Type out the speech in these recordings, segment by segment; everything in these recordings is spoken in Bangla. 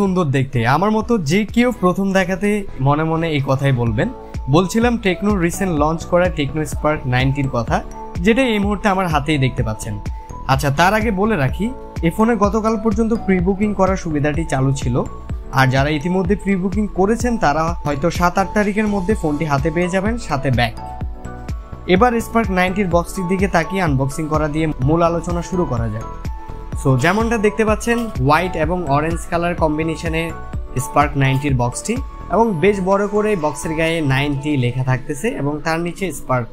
সুন্দর দেখতে, আমার মতো যে কেউ প্রথম দেখাতে মনে মনে এই কথাই বলবেন। বলছিলাম টেকনোর রিসেন্ট লঞ্চ করা টেকনো স্পার্ক 90 কথা, যেটা এই মুহূর্তে আমার হাতেই দেখতে পাচ্ছেন। আচ্ছা, তার আগে বলে রাখি, এই ফোনে গতকাল পর্যন্ত প্রি বুকিং করার সুবিধাটি চালু ছিল, আর যারা ইতিমধ্যে প্রি বুকিং করেছেন তারা হয়তো 7-8 তারিখের মধ্যে ফোনটি হাতে পেয়ে যাবেন, সাথে ব্যাগ। এবার স্পার্ক 90 বক্সটির দিকে তাকিয়ে আনবক্সিং করা দিয়ে মূল আলোচনা শুরু করা যাক। সো যেমনটা দেখতে পাচ্ছেন, হোয়াইট এবং অরেঞ্জ কালার কম্বিনেশনে স্পার্ক 90 বক্সটি, এবং বেশ বড় করে বক্সের গায়ে 90 লেখা থাকতেছে এবং তার নিচে স্পার্ক।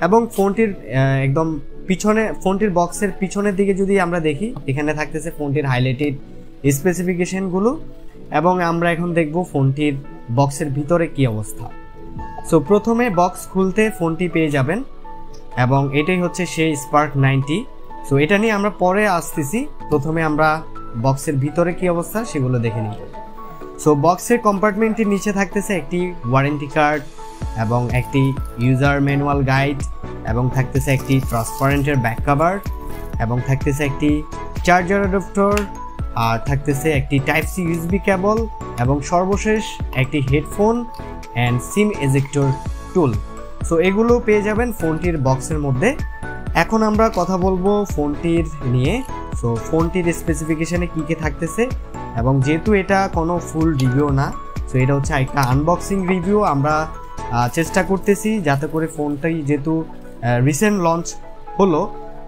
এবং ফোনটির একদম পিছনে, ফোনটির বক্সের পিছনের দিকে যদি আমরা দেখি, এখানে থাকতেছে ফোনটির হাইলাইটেড স্পেসিফিকেশনগুলো, এবং আমরা এখন দেখব ফোনটির বক্সের ভিতরে কি অবস্থা। সো প্রথমে বক্স খুলতে ফোনটি পেয়ে যাবেন, এবং এটাই হচ্ছে সেই স্পার্ক 90। সো এটা নিয়ে আমরা পরে আসতেছি, প্রথমে আমরা বক্সের ভিতরে কি অবস্থা সেগুলো দেখে নিই। সো বক্সের কম্পার্টমেন্টের নিচে থাকতেছে একটি ওয়ারেন্টি কার্ড এবং একটি ইউজার ম্যানুয়াল গাইড, এবং থাকতেছে একটি ট্রান্সপারেন্টের ব্যাক কভার, এবং থাকতেছে একটি চার্জার অ্যাডাপ্টার, আর থাকতেছে একটি টাইপ সি ইউএসবি কেবল, এবং সর্বশেষ একটি headphone and SIM ejector tool. So এগুলো পেয়ে যাবেন ফোনটির বক্সের মধ্যে। এখন আমরা কথা বলবো ফোনটির নিয়ে। সো ফোনটির স্পেসিফিকেশনে কী কী থাকতেছে, এবং যেহেতু এটা কোনো ফুল রিভিউ না, সো এটা হচ্ছে একটা আনবক্সিং রিভিউ। আমরা চেষ্টা করতেছি যাতে করে ফোনটাই যেহেতু রিসেন্ট লঞ্চ হলো,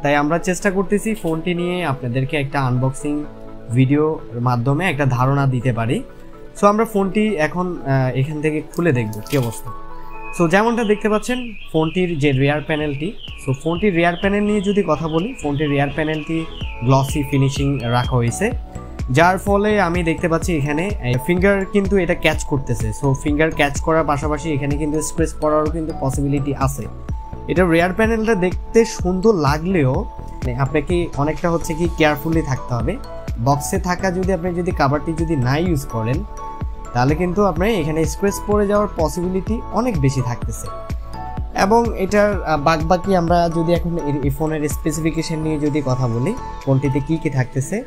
তাই আমরা চেষ্টা করতেছি ফোনটি নিয়ে আপনাদেরকে একটা আনবক্সিং ভিডিওর মাধ্যমে একটা ধারণা দিতে পারি। সো আমরা ফোনটি এখন এখান থেকে খুলে দেখব কী অবস্থা। সো যেমনটা দেখতে পাচ্ছেন ফোনটির যে রিয়ার প্যানেলটি, সো ফোনটির রিয়ার প্যানেল নিয়ে যদি কথা বলি, ফোনটির রিয়ার প্যানেলটি গ্লসি ফিনিশিং রাখা হয়েছে, যার ফলে আমি দেখতে পাচ্ছি এখানে ফিঙ্গার কিন্তু এটা ক্যাচ করতেছে। সো ফিঙ্গার ক্যাচ করার পাশাপাশি এখানে কিন্তু স্ক্র্যাচ পড়ারও কিন্তু পসিবিলিটি আছে। এটা রিয়ার প্যানেলটা দেখতে সুন্দর লাগলেও আপনাকে অনেকটা হচ্ছে কি কেয়ারফুলি থাকতে হবে। বক্সে থাকা যদি আপনি যদি কাভারটি যদি না ইউজ করেন, তাহলে কিন্তু আপনার এখানে স্ক্র্যাচ পড়ে যাওয়ার পসিবিলিটি অনেক বেশি থাকতেছে। এবং এটার বাকি আমরা যদি এখন এই ফোনের স্পেসিফিকেশন নিয়ে যদি কথা বলি, ফোনটিতে কী কী থাকতেছে।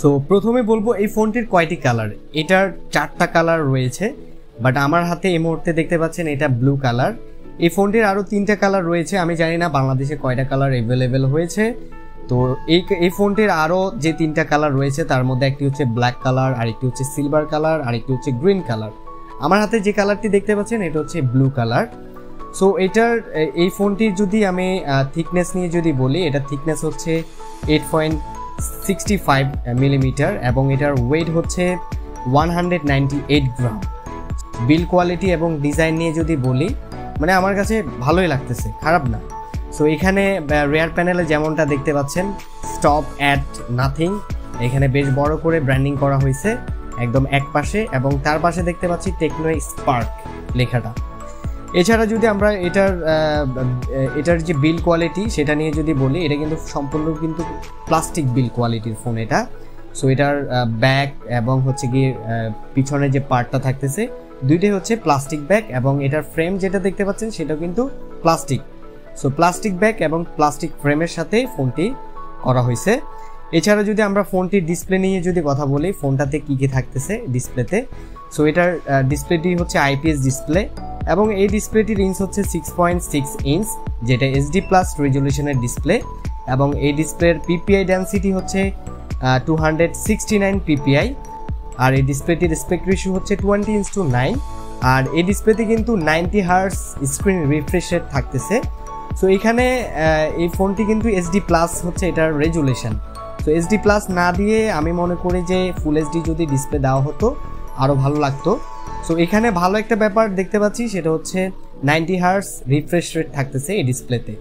সো প্রথমে বলবো এই ফোনটির কয়টি কালার। এটার 4টা কালার রয়েছে, বাট আমার হাতে এই মুহূর্তে দেখতে পাচ্ছেন এটা ব্লু কালার। এই ফোনটির আরও 3টা কালার রয়েছে, আমি জানি না বাংলাদেশে কয়টা কালার অ্যাভেলেবেল হয়েছে। তো এই ফোনটির আরও যে 3টা কালার রয়েছে, তার মধ্যে একটি হচ্ছে ব্ল্যাক কালার, আরেকটি হচ্ছে সিলভার কালার, আরেকটি হচ্ছে গ্রিন কালার। আমার হাতে যে কালারটি দেখতে পাচ্ছেন এটা হচ্ছে ব্লু কালার। সো এই ফোনটির যদি আমি থিকনেস নিয়ে যদি বলি, এটা থিকনেস হচ্ছে 8.65 মিলিমিটার, এবং এটার ওয়েট হচ্ছে 198 গ্রাম। বিল্ড কোয়ালিটি এবং ডিজাইন নিয়ে যদি বলি, মানে আমার কাছে ভালোই লাগতেছে, খারাপ না। সো এখানে রিয়ার প্যানেলে যেমনটা দেখতে পাচ্ছেন, স্টপ অ্যাট নাথিং, এখানে বেশ বড় করে ব্র্যান্ডিং করা হয়েছে একদম এক পাশে, এবং তার পাশে দেখতে পাচ্ছি টেকনো স্পার্ক লেখাটা। এছাড়া যদি আমরা এটার যে বিল্ড কোয়ালিটি সেটা নিয়ে যদি বলি, এটা কিন্তু সম্পূর্ণ কিন্তু প্লাস্টিক বিল্ড কোয়ালিটির ফোন এটা। সো এটার ব্যাক এবং হচ্ছে গিয়ে পিছনে যে পার্টটা থাকতেছে, দুইটাই হচ্ছে প্লাস্টিক ব্যাক, এবং এটার ফ্রেম যেটা দেখতে পাচ্ছেন সেটাও কিন্তু প্লাস্টিক। সো প্লাস্টিক ব্যাক এবং প্লাস্টিক ফ্রেমের সাথে ফোনটি করা হয়েছে। এছাড়া যদি আমরা ফোনটির ডিসপ্লে নিয়ে যদি কথা বলি, ফোনটাতে কী কী থাকতেছে ডিসপ্লেতে। সো এটার ডিসপ্লেটি হচ্ছে IPS ডিসপ্লে, এবং এই ডিসপ্লেটির ইঞ্চ হচ্ছে 6.6 ইঞ্চ, যেটা HD+ রেজলিউশনের ডিসপ্লে, এবং এই ডিসপ্লের PPI ডেন্সিটি হচ্ছে 269 PPI, আর এই ডিসপ্লেটির স্পেক রেশিও হচ্ছে 20:9, আর এই ডিসপ্লেতে কিন্তু 90 হার্টজ স্ক্রিন রিফ্রেশ রেট থাকতেছে। সো এখানে এই ফোনটি কিন্তু HD+ হচ্ছে এটার রেজুলেশন। সো HD+ না দিয়ে আমি মনে করি যে ফুল HD যদি ডিসপ্লে দেওয়া হতো আরও ভালো লাগতো। সো এখানে ভালো একটা ব্যাপার দেখতে পাচ্ছি, সেটা হচ্ছে 90 হার্টজ রিফ্রেশ রেট থাকতেছে এই ডিসপ্লেতে।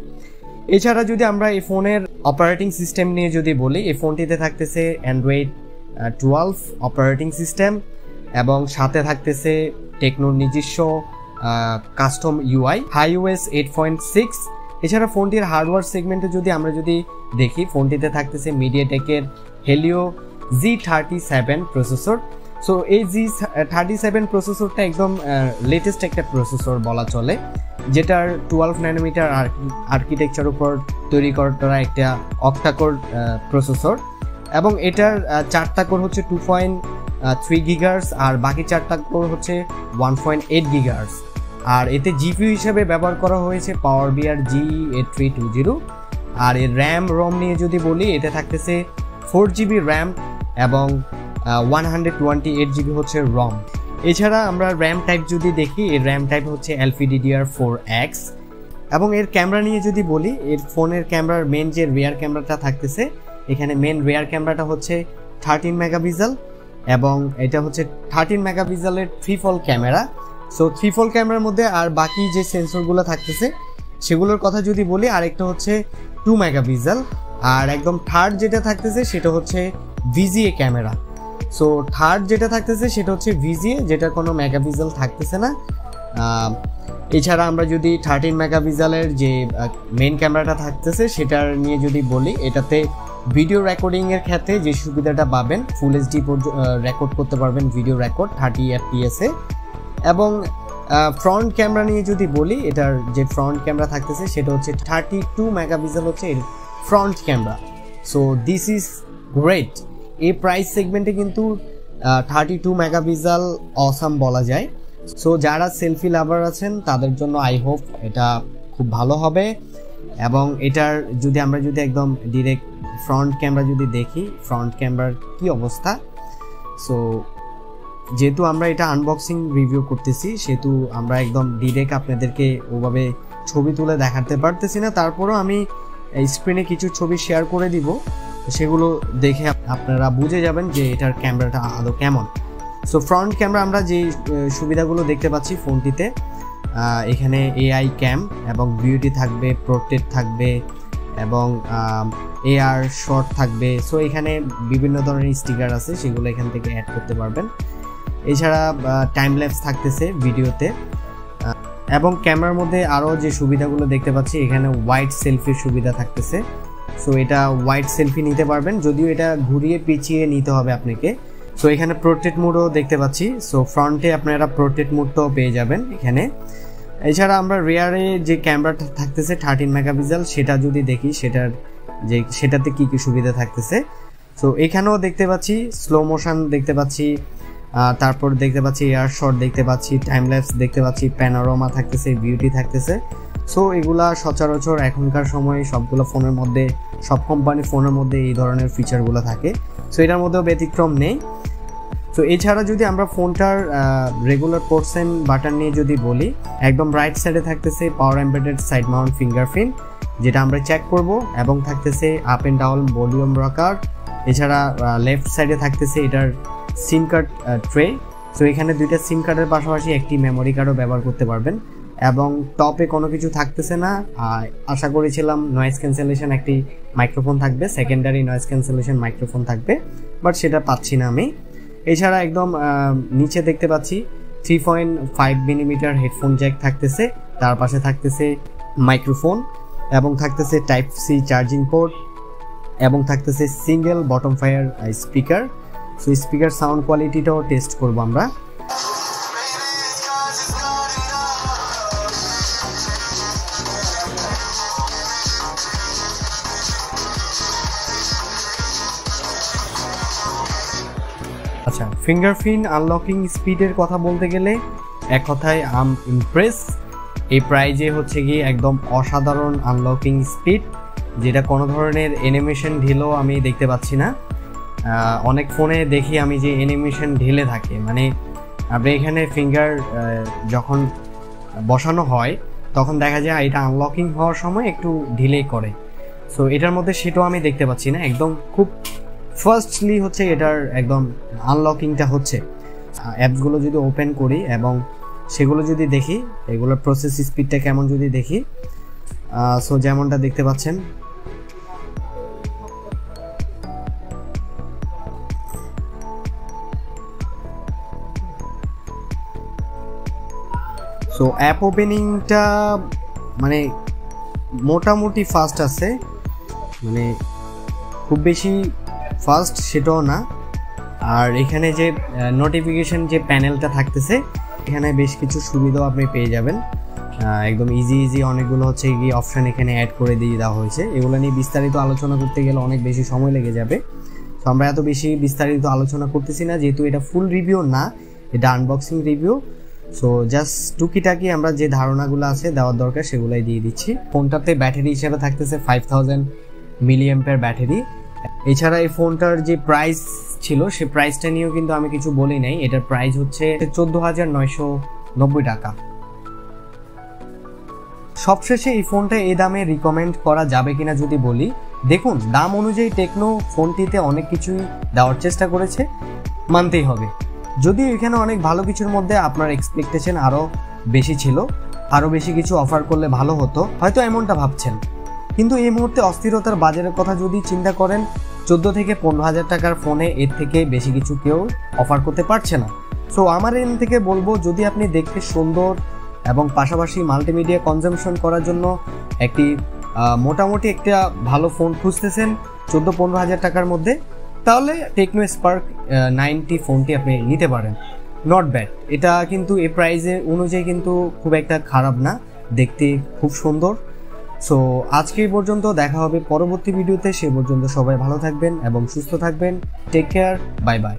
এছাড়া যদি আমরা এই ফোনের অপারেটিং সিস্টেম নিয়ে যদি বলি, এই ফোনটিতে থাকতেছে Android 12 অপারেটিং সিস্টেম, এবং সাথে থাকতেছে টেকনোর নিজস্ব কাস্টম UI iOS 8.6। এছাড়া ফোনটির হার্ডওয়্যার সেগমেন্টে যদি আমরা দেখি, ফোনটিতে থাকতেছে মিডিয়াটেকের হেলিও G37 প্রসেসর। সো এই G37 প্রসেসরটা একদম লেটেস্ট একটা প্রসেসর বলা চলে, যেটার 12 ন্যানোমিটার আর্কিটেকচার উপর তৈরি করা একটা অক্টাকোর প্রসেসর। এবং এটার 4টা কোর হচ্ছে 2.3 গিগাহার্জ আর বাকি 4টা কোর হচ্ছে 1.8 গিগাহার্জ। আর এতে জিপিইউ হিসেবে ব্যবহার করা হয়েছে পাওয়ার বিআর GE8320। আর এর র্যাম রম নিয়ে যদি বলি, এটা থাকতেছে 4GB র্যাম এবং 128GB হচ্ছে রম। এছাড়া আমরা র্যাম টাইপ যদি দেখি, এর র্যাম টাইপ হচ্ছে LPDDR4X। এবং এর ক্যামেরা নিয়ে যদি বলি, এর ফোনের ক্যামেরার মেন যে রিয়ার ক্যামেরাটা থাকতেছে, এখানে মেন রিয়ার ক্যামেরাটা হচ্ছে 13 মেগাপিক্সেল এবং এটা হচ্ছে 13 মেগাপিক্সেলের 3-fold ক্যামেরা। সো 3-fold ক্যামেরার মধ্যে আর বাকি যে সেন্সরগুলো থাকতেছে সেগুলোর কথা যদি বলি, আরেকটা হচ্ছে 2 মেগাপিক্সেল আর একদম থার্ড যেটা থাকতেছে সেটা হচ্ছে VGA ক্যামেরা। সো থার্ড যেটা থাকতেছে সেটা হচ্ছে VGA, যেটা কোনো মেগাপিক্সেল থাকতেছে না। এছাড়া আমরা যদি 13 মেগাপিক্সেলের যে মেন ক্যামেরাটা থাকতেছে সেটার নিয়ে যদি বলি, এটাতে ভিডিও রেকর্ডিংয়ের ক্ষেত্রে যে সুবিধাটা পাবেন, ফুল HD রেকর্ড করতে পারবেন, ভিডিও রেকর্ড 30 FPS-এ। এবং ফ্রন্ট ক্যামেরা নিয়ে যদি বলি, এটার যে ফ্রন্ট ক্যামেরা থাকতেছে সেটা হচ্ছে 32 মেগাপিক্সেল হচ্ছে এর front camera. So this is great. এই প্রাইস সেগমেন্টে কিন্তু 32 মেগাপিক্সেল অসাম বলা যায়। সো যারা সেলফি লাভার আছেন তাদের জন্য আই হোপ এটা খুব ভালো হবে। এবং এটার আমরা যদি একদম ডিরেক্ট ফ্রন্ট ক্যামেরা যদি দেখি, ফ্রন্ট ক্যামেরার কি অবস্থা। সো যেহেতু আমরা এটা আনবক্সিং রিভিউ করতেছি, সেহেতু আমরা একদম ডিরেক্ট আপনাদেরকে ওভাবে ছবি তুলে দেখাতে পারতেছি না। তারপরও আমি স্ক্রিনে কিছু ছবি শেয়ার করে দিব, সেগুলো দেখে আপনারা বুঝে যাবেন যে এটার ক্যামেরাটা আদৌ কেমন। সো ফ্রন্ট ক্যামেরা আমরা যে সুবিধাগুলো দেখতে পাচ্ছি ফোনটিতে, এখানে AI ক্যাম এবং বিউটি থাকবে, প্রোটেক্ট থাকবে এবং AR শট থাকবে। সো এখানে বিভিন্ন ধরনের স্টিকার আছে, সেগুলো এখান থেকে অ্যাড করতে পারবেন। এছাড়া টাইম ল্যাপস থাকতেছে ভিডিওতে। এবং ক্যামেরার মধ্যে আরও যে সুবিধাগুলো দেখতে পাচ্ছি, এখানে ওয়াইড সেলফির সুবিধা থাকতেছে। সো এটা ওয়াইড সেলফি নিতে পারবেন, যদিও এটা ঘুরিয়ে পিছিয়ে নিতে হবে আপনাকে। সো এখানে প্রোটেক্ট মোডও দেখতে পাচ্ছি। সো ফ্রন্টে আপনারা প্রোটেক্ট মোডটাও পেয়ে যাবেন এখানে। এছাড়া আমরা রিয়ারে যে ক্যামেরাটা থাকতেছে 13 মেগাপিক্সেল, সেটা যদি দেখি সেটাতে কি কি সুবিধা থাকতেছে। সো এখানেও দেখতে পাচ্ছি স্লো মোশন দেখতে পাচ্ছি, তারপর দেখতে পাচ্ছি এয়ার শট দেখতে পাচ্ছি, টাইম ল্যাপস দেখতে পাচ্ছি, প্যানোরামা থাকতেছে, বিউটি থাকতেছে। সো এগুলা সচরাচর এখনকার সময়ে সবগুলো ফোনের মধ্যে, সব কোম্পানি ফোনের মধ্যে এই ধরনের ফিচারগুলো থাকে। সো এটার মধ্যেও ব্যতিক্রম নেই। সো এছাড়া যদি আমরা ফোনটার রেগুলার পোর্টস এন্ড বাটন নিয়ে যদি বলি, একদম রাইট সাইডে থাকতেছে power embedded side mount fingerprint, যেটা আমরা চেক করব, এবং থাকতেছে up and down volume rocker. এছাড়া লেফট সাইডে থাকতেছে এটার সিম কার্ড ট্রে। সো এখানে দুইটা সিম কার্ডের পাশাপাশি একটি মেমোরি কার্ডও ব্যবহার করতে পারবেন। এবং টপে কোনো কিছু থাকতেছে না। আশা করেছিলাম নয়েজ ক্যান্সেলেশন একটি মাইক্রোফোন থাকবে, সেকেন্ডারি নয়েজ ক্যান্সেলেশন মাইক্রোফোন থাকবে, বাট সেটা পাচ্ছি না আমি। এছাড়া একদম নিচে দেখতে পাচ্ছি 3.5 মিলিমিটার হেডফোন জ্যাক থাকতেছে, তার পাশে থাকতেছে মাইক্রোফোন এবং থাকতেছে টাইপ সি চার্জিং পোর্ট এবং থাকতেছে single bottom fire speaker. So speaker sound কোয়ালিটিটাও টেস্ট করব আমরা। আচ্ছা, ফিঙ্গারপ্রিন্ট আনলকিং স্পিডের কথা বলতে গেলে এক কথায় আম ইমপ্রেস। এই প্রাইজে হচ্ছে গিয়ে একদম অসাধারণ আনলকিং স্পিড, যেটা কোনো ধরনের অ্যানিমেশন ঢিলও আমি দেখতে পাচ্ছি না। অনেক ফোনে দেখি আমি যে অ্যানিমেশন ঢিলে থাকে, মানে আপনি এখানে ফিঙ্গার যখন বসানো হয় তখন দেখা যায় এটা আনলকিং হওয়ার সময় একটু ঢিলে করে। সো এটার মধ্যে সেটাও আমি দেখতে পাচ্ছি না, একদম খুব ফার্স্টলি হচ্ছে এটার একদম আনলকিংটা হচ্ছে। অ্যাপসগুলো যদি ওপেন করি এবং সেগুলো যদি দেখি, এগুলোর প্রসেস স্পিডটা কেমন যদি দেখি, সো যেমনটা দেখতে পাচ্ছেন সো অ্যাপ ওপেনিংটা মানে মোটামুটি ফাস্ট আছে, মানে খুব বেশি ফাস্ট সেটাও না। আর এখানে যে নোটিফিকেশন যে প্যানেলটা থাকতেছে, এখানে বেশ কিছু সুবিধাও আপনি পেয়ে যাবেন, একদম ইজি অনেকগুলো হচ্ছে গিয়ে অপশান এখানে অ্যাড করে দিয়ে দেওয়া হয়েছে। এগুলো নিয়ে বিস্তারিত আলোচনা করতে গেলে অনেক বেশি সময় লেগে যাবে। তো আমরা এত বেশি বিস্তারিত আলোচনা করতেছি না, যেহেতু এটা ফুল রিভিউ না, এটা আনবক্সিং রিভিউ। সো জাস্ট টুকিটাকি আমরা যে ধারণাগুলো আছে দেওয়ার দরকার সেগুলাই দিয়ে দিচ্ছি। ফোনটাতে ব্যাটারি হিসেবে থাকতেছে 5000 মিলিঅ্যাম্পিয়ার ব্যাটারি। এছাড়া এই ফোনটার যে প্রাইস ছিল সে প্রাইসটা নিয়েও কিন্তু আমি কিছু বলি নাই। এটার প্রাইস হচ্ছে 14,990 টাকা। সবশেষে এই ফোনটা এই দামে রিকমেন্ড করা যাবে কিনা যদি বলি, দেখুন দাম অনুযায়ী টেকনো ফোনটিতে অনেক কিছুই দেওয়ার চেষ্টা করেছে, মানতেই হবে। যদিও এখানে অনেক ভালো কিছুর মধ্যে আপনার এক্সপেকটেশন আরও বেশি ছিল, আরও বেশি কিছু অফার করলে ভালো হতো, হয়তো এমনটা ভাবছেন। কিন্তু এই মুহূর্তে অস্থিরতার বাজারের কথা যদি চিন্তা করেন, 14 থেকে 15,000 টাকার ফোনে এর থেকে বেশি কিছু কেউ অফার করতে পারছে না। সো আমার এখান থেকে বলবো, যদি আপনি দেখতে সুন্দর এবং পাশাপাশি মাল্টিমিডিয়া কনজামশন করার জন্য একটি মোটামুটি একটা ভালো ফোন খুঁজতেছেন 14-15,000 টাকার মধ্যে, তাহলে টেকনো স্পার্ক 90 ফোনটি আপনি নিতে পারেন। নট ব্যাড, এটা কিন্তু এই প্রাইসে অনুযায়ী কিন্তু খুব একটা খারাপ না, দেখতে খুব সুন্দর। সো আজকে এই পর্যন্ত, দেখা হবে পরবর্তী ভিডিওতে। সে পর্যন্ত সবাই ভালো থাকবেন এবং সুস্থ থাকবেন। Take care, bye by.